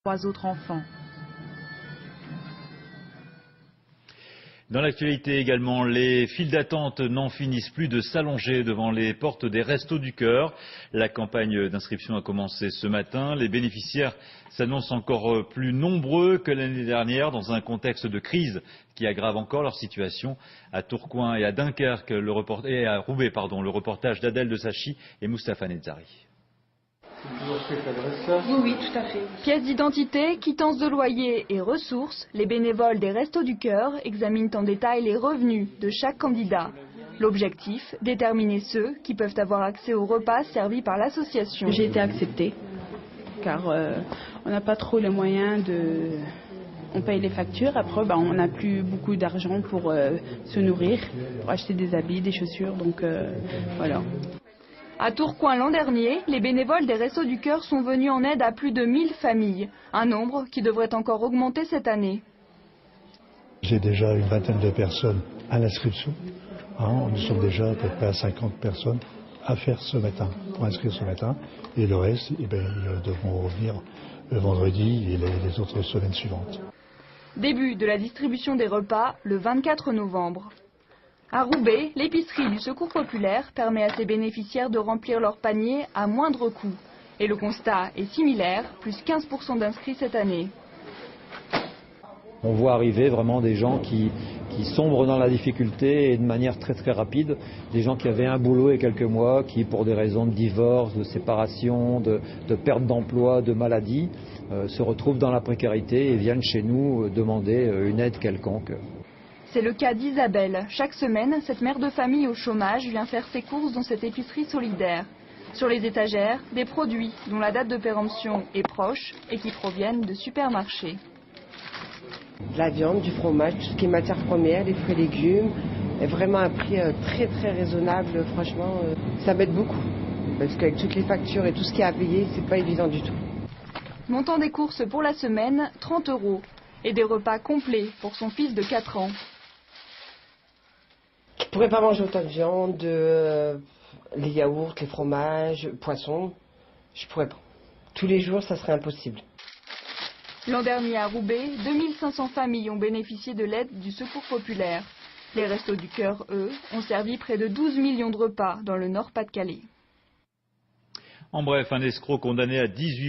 3 autres enfants. Dans l'actualité également, les files d'attente n'en finissent plus de s'allonger devant les portes des Restos du Cœur. La campagne d'inscription a commencé ce matin. Les bénéficiaires s'annoncent encore plus nombreux que l'année dernière dans un contexte de crise qui aggrave encore leur situation. À Tourcoing et à Dunkerque et à Roubaix, le reportage d'Adèle de Sachi et Moustapha Netzari. Oui, tout à fait. Pièce d'identité, quittance de loyer et ressources, les bénévoles des Restos du Cœur examinent en détail les revenus de chaque candidat. L'objectif, déterminer ceux qui peuvent avoir accès aux repas servis par l'association. J'ai été acceptée, car on n'a pas trop les moyens de... On paye les factures, après on n'a plus beaucoup d'argent pour se nourrir, pour acheter des habits, des chaussures, donc voilà. À Tourcoing l'an dernier, les bénévoles des Restos du Cœur sont venus en aide à plus de 1000 familles, un nombre qui devrait encore augmenter cette année. J'ai déjà une vingtaine de personnes à l'inscription. Nous sommes déjà à peu près à 50 personnes à faire ce matin, pour inscrire ce matin. Et le reste, ils devront revenir le vendredi et les autres semaines suivantes. Début de la distribution des repas le 24 novembre. À Roubaix, l'épicerie du Secours populaire permet à ses bénéficiaires de remplir leur panier à moindre coût. Et le constat est similaire, plus 15% d'inscrits cette année. On voit arriver vraiment des gens qui sombrent dans la difficulté et de manière très très rapide. Des gens qui avaient un boulot il y a quelques mois, qui pour des raisons de divorce, de séparation, de perte d'emploi, de maladie, se retrouvent dans la précarité et viennent chez nous demander une aide quelconque. C'est le cas d'Isabelle. Chaque semaine, cette mère de famille au chômage vient faire ses courses dans cette épicerie solidaire. Sur les étagères, des produits dont la date de péremption est proche et qui proviennent de supermarchés. De la viande, du fromage, tout ce qui est matière première, les fruits et légumes, est vraiment un prix très très raisonnable. Franchement, ça m'aide beaucoup. Parce qu'avec toutes les factures et tout ce qui est à payer, c'est pas évident du tout. Montant des courses pour la semaine, 30 €. Et des repas complets pour son fils de 4 ans. Je pourrais pas manger autant de viande, les yaourts, les fromages, poissons. Je pourrais pas. Tous les jours, ça serait impossible. L'an dernier à Roubaix, 2500 familles ont bénéficié de l'aide du Secours populaire. Les Restos du Cœur, eux, ont servi près de 12 millions de repas dans le Nord-Pas-de-Calais. En bref, un escroc condamné à 18